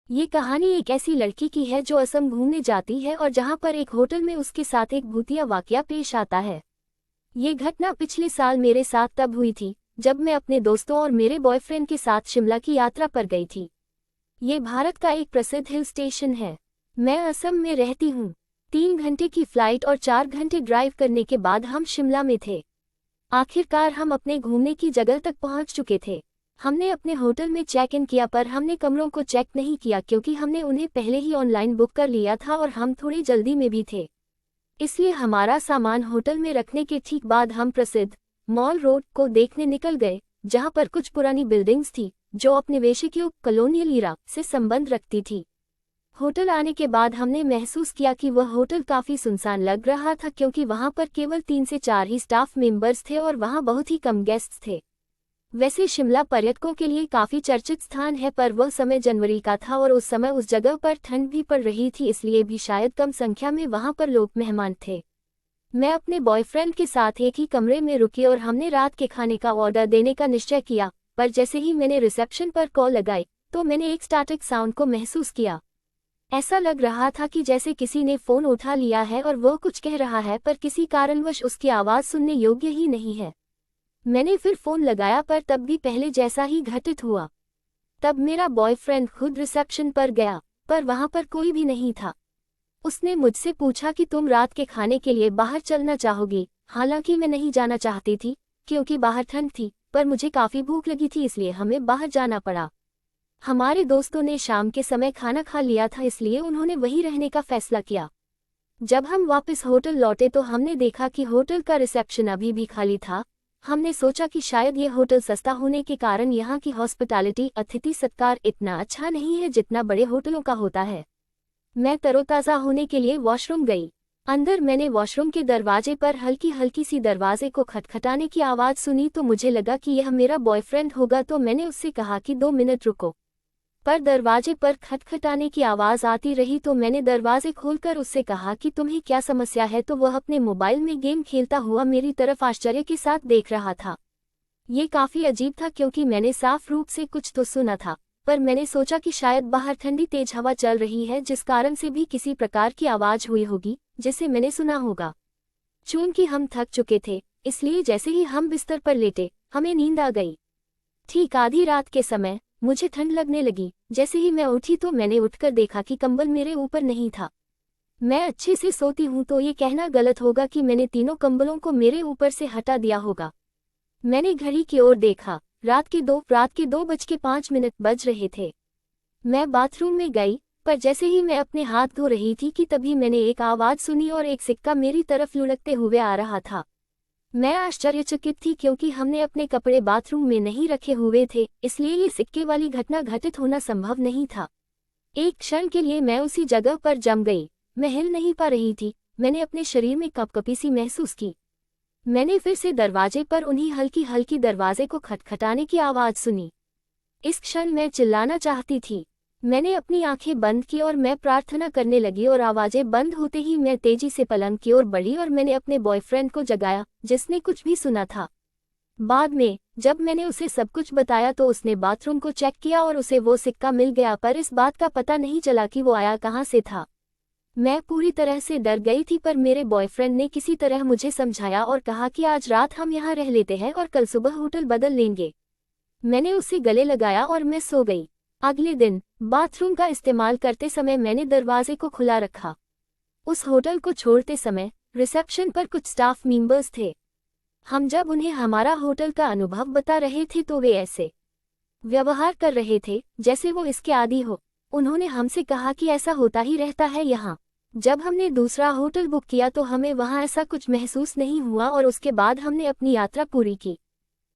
ये कहानी एक ऐसी लड़की की है जो असम घूमने जाती है और जहां पर एक होटल में उसके साथ एक भूतिया वाकया पेश आता है। ये घटना पिछले साल मेरे साथ तब हुई थी जब मैं अपने दोस्तों और मेरे बॉयफ्रेंड के साथ शिमला की यात्रा पर गई थी। ये भारत का एक प्रसिद्ध हिल स्टेशन है। मैं असम में रहती हूँ। 3 घंटे की फ्लाइट और 4 घंटे ड्राइव करने के बाद हम शिमला में थे। आखिरकार हम अपने घूमने की जगह तक पहुँच चुके थे। हमने अपने होटल में चेक इन किया पर हमने कमरों को चेक नहीं किया क्योंकि हमने उन्हें पहले ही ऑनलाइन बुक कर लिया था और हम थोड़ी जल्दी में भी थे। इसलिए हमारा सामान होटल में रखने के ठीक बाद हम प्रसिद्ध मॉल रोड को देखने निकल गए, जहां पर कुछ पुरानी बिल्डिंग्स थी जो औपनिवेशिक युग कॉलोनियल ईरा से संबंध रखती थी। होटल आने के बाद हमने महसूस किया कि वह होटल काफी सुनसान लग रहा था क्योंकि वहां पर केवल 3 से 4 ही स्टाफ मेंबर्स थे और वहां बहुत ही कम गेस्ट्स थे। वैसे शिमला पर्यटकों के लिए काफी चर्चित स्थान है, पर वह समय जनवरी का था और उस समय उस जगह पर ठंड भी पड़ रही थी, इसलिए भी शायद कम संख्या में वहां पर लोग मेहमान थे। मैं अपने बॉयफ्रेंड के साथ एक ही कमरे में रुकी और हमने रात के खाने का ऑर्डर देने का निश्चय किया, पर जैसे ही मैंने रिसेप्शन पर कॉल लगाई तो मैंने एक स्टैटिक साउंड को महसूस किया। ऐसा लग रहा था कि जैसे किसी ने फोन उठा लिया है और वह कुछ कह रहा है पर किसी कारणवश उसकी आवाज सुनने योग्य ही नहीं है। मैंने फिर फोन लगाया पर तब भी पहले जैसा ही घटित हुआ। तब मेरा बॉयफ्रेंड खुद रिसेप्शन पर गया पर वहां पर कोई भी नहीं था। उसने मुझसे पूछा कि तुम रात के खाने के लिए बाहर चलना चाहोगी। हालांकि मैं नहीं जाना चाहती थी क्योंकि बाहर ठंड थी, पर मुझे काफी भूख लगी थी इसलिए हमें बाहर जाना पड़ा। हमारे दोस्तों ने शाम के समय खाना खा लिया था, इसलिए उन्होंने वहीं रहने का फैसला किया। जब हम वापस होटल लौटे तो हमने देखा कि होटल का रिसेप्शन अभी भी खाली था। हमने सोचा कि शायद ये होटल सस्ता होने के कारण यहाँ की हॉस्पिटैलिटी अतिथि सत्कार इतना अच्छा नहीं है जितना बड़े होटलों का होता है। मैं तरोताज़ा होने के लिए वॉशरूम गई। अंदर मैंने वॉशरूम के दरवाजे पर हल्की हल्की सी दरवाजे को खटखटाने की आवाज़ सुनी तो मुझे लगा कि यह मेरा बॉयफ्रेंड होगा, तो मैंने उससे कहा कि 2 मिनट रुको। पर दरवाजे पर खटखटाने की आवाज़ आती रही तो मैंने दरवाजे खोलकर उससे कहा कि तुम्हें क्या समस्या है, तो वह अपने मोबाइल में गेम खेलता हुआ मेरी तरफ आश्चर्य के साथ देख रहा था। ये काफ़ी अजीब था क्योंकि मैंने साफ रूप से कुछ तो सुना था, पर मैंने सोचा कि शायद बाहर ठंडी तेज हवा चल रही है जिस कारण से भी किसी प्रकार की आवाज़ हुई होगी जिसे मैंने सुना होगा। चूंकि हम थक चुके थे इसलिए जैसे ही हम बिस्तर पर लेटे हमें नींद आ गई। ठीक आधी रात के समय मुझे ठंड लगने लगी। जैसे ही मैं उठी तो मैंने उठकर देखा कि कंबल मेरे ऊपर नहीं था। मैं अच्छे से सोती हूँ तो ये कहना गलत होगा कि मैंने तीनों कंबलों को मेरे ऊपर से हटा दिया होगा। मैंने घड़ी की ओर देखा। रात के 2:05 बज रहे थे। मैं बाथरूम में गई, पर जैसे ही मैं अपने हाथ धो रही थी कि तभी मैंने एक आवाज़ सुनी और एक सिक्का मेरी तरफ लुढ़कते हुए आ रहा था। मैं आश्चर्यचकित थी क्योंकि हमने अपने कपड़े बाथरूम में नहीं रखे हुए थे, इसलिए ये सिक्के वाली घटना घटित होना संभव नहीं था। एक क्षण के लिए मैं उसी जगह पर जम गई। मैं हिल नहीं पा रही थी। मैंने अपने शरीर में कपकपी सी महसूस की। मैंने फिर से दरवाजे पर उन्हीं हल्की हल्की दरवाजे को खटखटाने की आवाज़ सुनी। इस क्षण मैं चिल्लाना चाहती थी। मैंने अपनी आंखें बंद की और मैं प्रार्थना करने लगी और आवाज़ें बंद होते ही मैं तेजी से पलंग की ओर बढ़ी और मैंने अपने बॉयफ्रेंड को जगाया जिसने कुछ भी सुना था। बाद में जब मैंने उसे सब कुछ बताया तो उसने बाथरूम को चेक किया और उसे वो सिक्का मिल गया, पर इस बात का पता नहीं चला कि वो आया कहाँ से था। मैं पूरी तरह से डर गई थी, पर मेरे बॉयफ्रेंड ने किसी तरह मुझे समझाया और कहा कि आज रात हम यहाँ रह लेते हैं और कल सुबह होटल बदल लेंगे। मैंने उसे गले लगाया और मैं सो गई। अगले दिन बाथरूम का इस्तेमाल करते समय मैंने दरवाजे को खुला रखा। उस होटल को छोड़ते समय रिसेप्शन पर कुछ स्टाफ मेंबर्स थे। हम जब उन्हें हमारा होटल का अनुभव बता रहे थे तो वे ऐसे व्यवहार कर रहे थे जैसे वो इसके आदी हो। उन्होंने हमसे कहा कि ऐसा होता ही रहता है यहाँ। जब हमने दूसरा होटल बुक किया तो हमें वहाँ ऐसा कुछ महसूस नहीं हुआ और उसके बाद हमने अपनी यात्रा पूरी की।